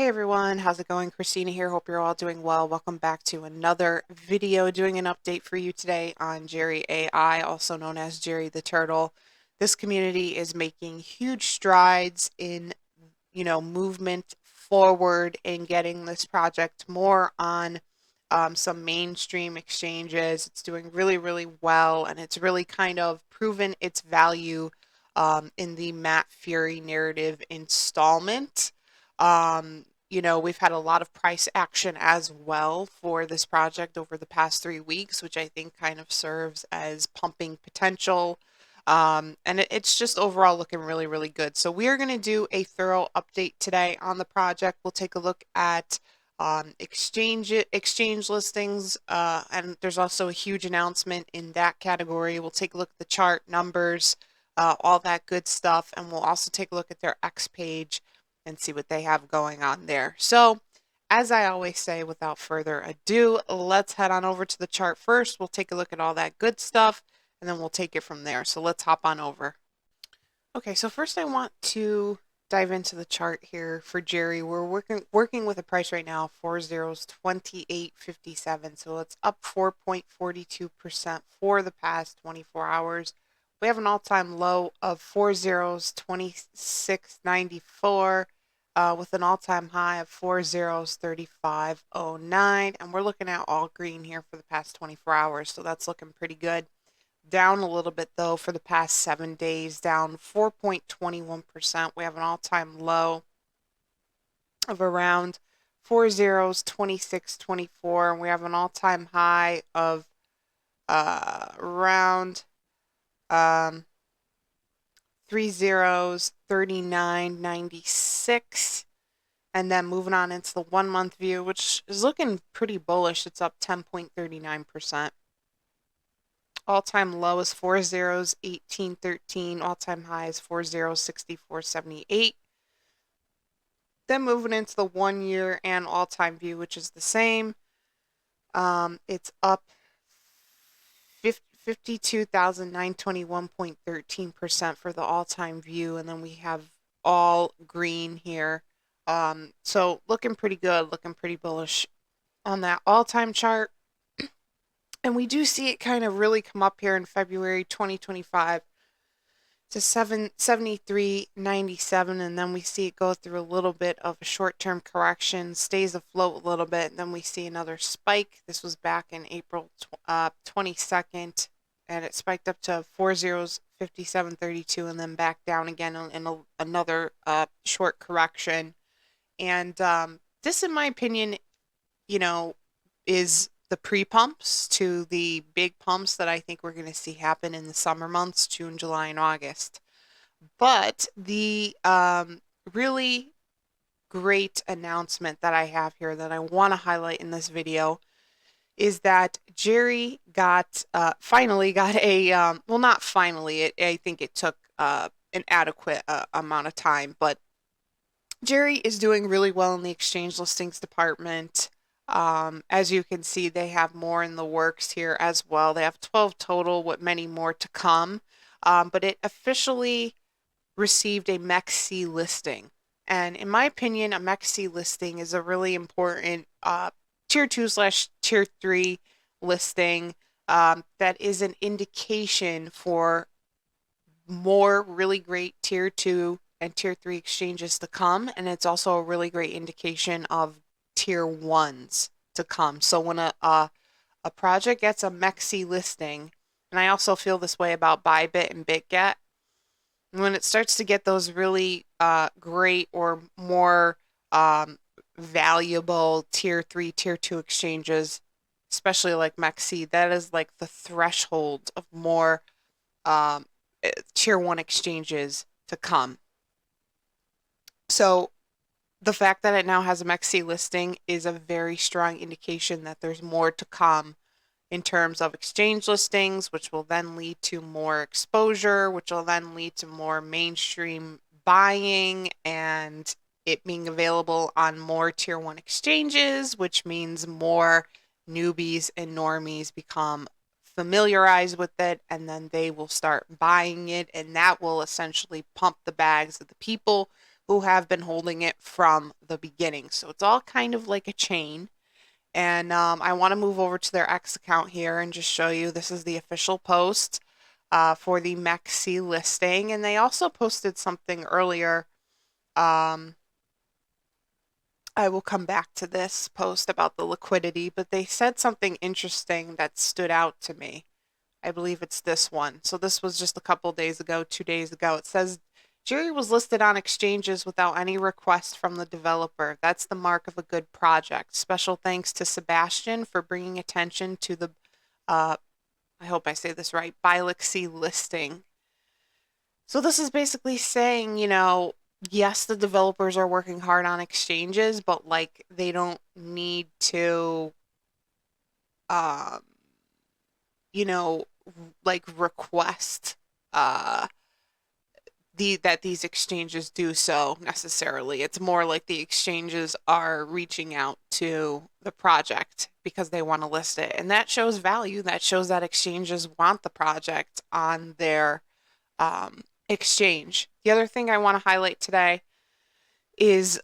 Hey everyone, how's it going? Christina here. Hope you're all doing well. Welcome back to another video doing an update for you today on JYAI, also known as Jerry the Turtle. This community is making huge strides in, movement forward in getting this project more on some mainstream exchanges. It's doing really, really well, and it's really kind of proven its value in the Matt Fury narrative installment. We've had a lot of price action as well for this project over the past 3 weeks, which I think kind of serves as pumping potential. And it's just overall looking really, really good. So we are going to do a thorough update today on the project. We'll take a look at exchange listings, and there's also a huge announcement in that category. We'll take a look at the chart numbers, all that good stuff, and we'll also take a look at their X page and see what they have going on there. So, as I always say, without further ado, let's head on over to the chart first. We'll take a look at all that good stuff, and then we'll take it from there. So let's hop on over. Okay, so first I want to dive into the chart here for Jerry. We're working with a price right now, 28.57. So it's up 4.42% for the past 24 hours. We have an all-time low of 26.94 with an all-time high of 35.09, and we're looking at all green here for the past 24 hours, so that's looking pretty good. Down a little bit though for the past 7 days, down 4.21%. We have an all-time low of around 26.24, and we have an all-time high of around 39.96. And then moving on into the 1 month view, which is looking pretty bullish. It's up 10.39%. All-time low is 18.13. All-time high is 64.78. Then moving into the 1 year and all-time view, which is the same. It's up 52,921.13% for the all-time view, and then we have all green here. So looking pretty good, looking pretty bullish on that all-time chart. And we do see it kind of really come up here in February 2025 to 73.97, and then we see it go through a little bit of a short-term correction, stays afloat a little bit, and then we see another spike. This was back in April 22nd, and it spiked up to 57.32, and then back down again in another short correction. And this, in my opinion, is the pre-pumps to the big pumps that I think we're going to see happen in the summer months, June, July, and August. But the really great announcement that I have here that I want to highlight in this video is that Jerry finally got a, well, not finally, I think it took an adequate amount of time, but Jerry is doing really well in the exchange listings department. As you can see, they have more in the works here as well. They have 12 total, with many more to come. But it officially received a MEC-C listing. And in my opinion, a MEC-C listing is a really important tier 2/tier 3 listing that is an indication for more really great tier 2 and tier 3 exchanges to come. And it's also a really great indication of tier 1s to come. So when a project gets a MEC-C listing, and I also feel this way about Bybit and BitGet, when it starts to get those really great or more valuable tier 3, tier 2 exchanges, especially like MEC-C, that is like the threshold of more tier 1 exchanges to come. So the fact that it now has a MEC-C listing is a very strong indication that there's more to come in terms of exchange listings, which will then lead to more exposure, which will then lead to more mainstream buying and it being available on more tier 1 exchanges, which means more newbies and normies become familiarized with it, and then they will start buying it, and that will essentially pump the bags of the people who have been holding it from the beginning. So it's all kind of like a chain. And I want to move over to their X account here and just show you this is the official post for the Mexi listing. And they also posted something earlier. Um, I will come back to this post about the liquidity, but they said something interesting that stood out to me. I believe it's this one. So this was just a couple days ago, 2 days ago. It says Jerry was listed on exchanges without any request from the developer. That's the mark of a good project. Special thanks to Sebastian for bringing attention to the, I hope I say this right, Bilixi listing. So this is basically saying, yes, the developers are working hard on exchanges, but like they don't need to, um, you know, like request uh that these exchanges do so necessarily. It's more like the exchanges are reaching out to the project because they want to list it. And that shows value. That shows that exchanges want the project on their exchange. The other thing I want to highlight today is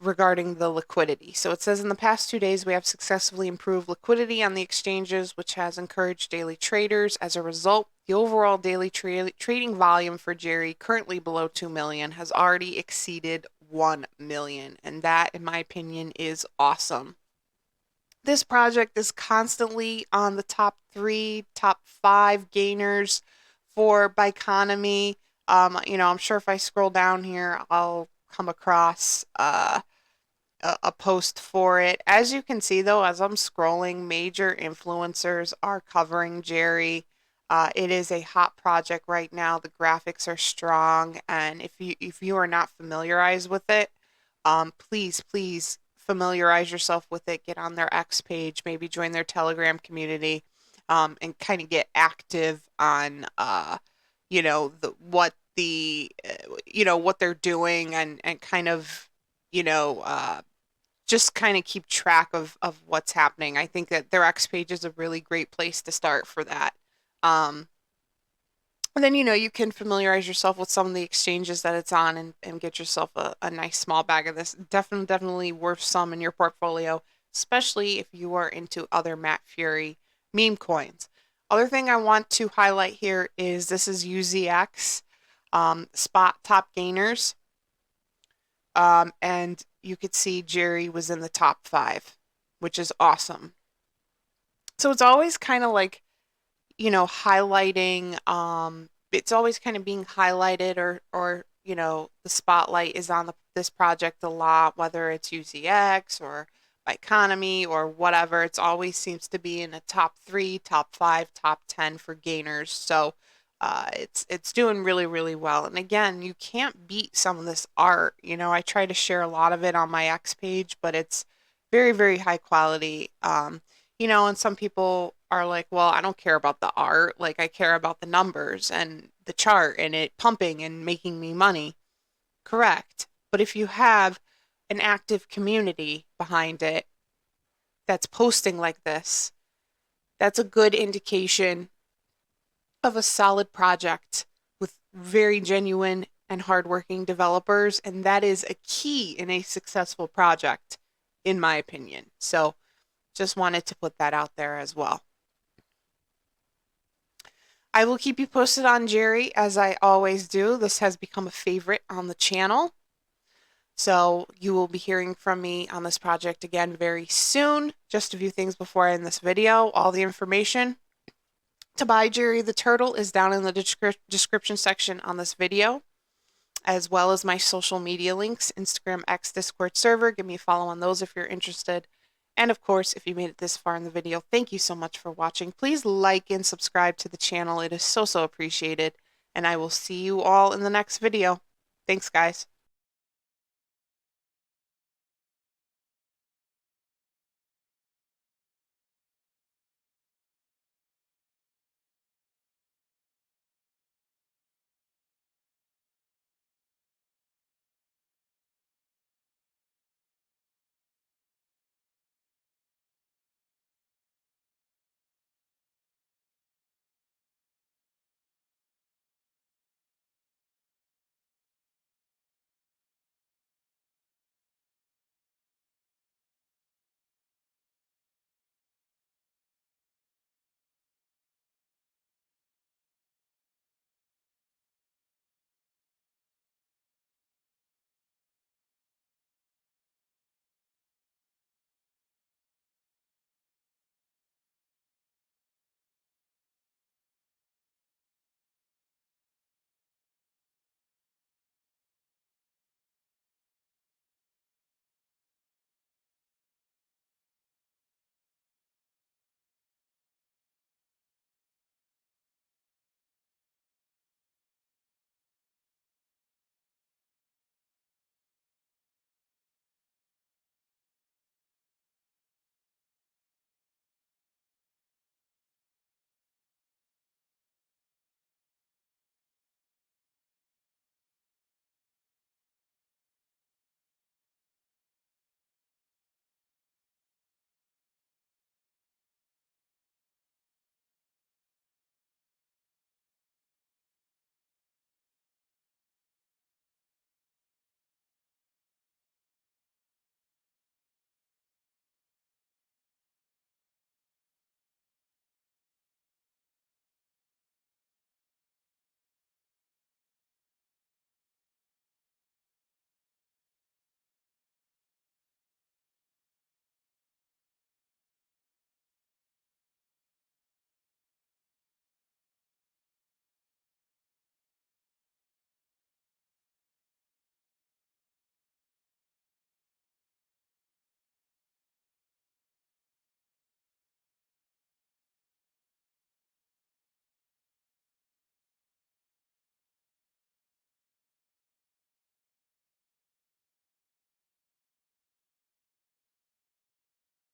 regarding the liquidity. So it says in the past 2 days, we have successfully improved liquidity on the exchanges, which has encouraged daily traders. As a result, the overall daily trading volume for Jerry, currently below 2 million, has already exceeded 1 million. And that, in my opinion, is awesome. This project is constantly on the top 3, top 5 gainers for Biconomy. I'm sure if I scroll down here, I'll come across a post for it. As you can see, though, as I'm scrolling, major influencers are covering Jerry. It is a hot project right now. The graphics are strong, and if you are not familiarized with it, please familiarize yourself with it. Get on their X page, maybe join their Telegram community, and kind of get active on what they're doing and kind of you know just kind of keep track of what's happening. I think that their X page is a really great place to start for that. Um, and then, you can familiarize yourself with some of the exchanges that it's on and get yourself a nice small bag of this. Definitely worth some in your portfolio, especially if you are into other Matt Fury meme coins. Other thing I want to highlight here is this is UZX spot top gainers. And you could see Jerry was in the top 5, which is awesome. So it's always kind of like, highlighting, it's always kind of being highlighted or the spotlight is on this project a lot, whether it's UZX or Economy or whatever. It's always seems to be in a top 3, top 5, top 10 for gainers. So it's doing really, really well. And again, you can't beat some of this art. I try to share a lot of it on my X page, but it's very, very high quality. And some people are like, well, I don't care about the art. Like, I care about the numbers and the chart and it pumping and making me money. Correct. But if you have an active community behind it that's posting like this, that's a good indication of a solid project with very genuine and hardworking developers. And that is a key in a successful project, in my opinion. So just wanted to put that out there as well. I will keep you posted on Jerry as I always do. This has become a favorite on the channel. So you will be hearing from me on this project again very soon. Just a few things before I end this video. All the information to buy Jerrytheturtle is down in the description section on this video, as well as my social media links, Instagram, X, Discord server. Give me a follow on those if you're interested. And of course, if you made it this far in the video, thank you so much for watching. Please like and subscribe to the channel. It is so, so appreciated. And I will see you all in the next video. Thanks, guys.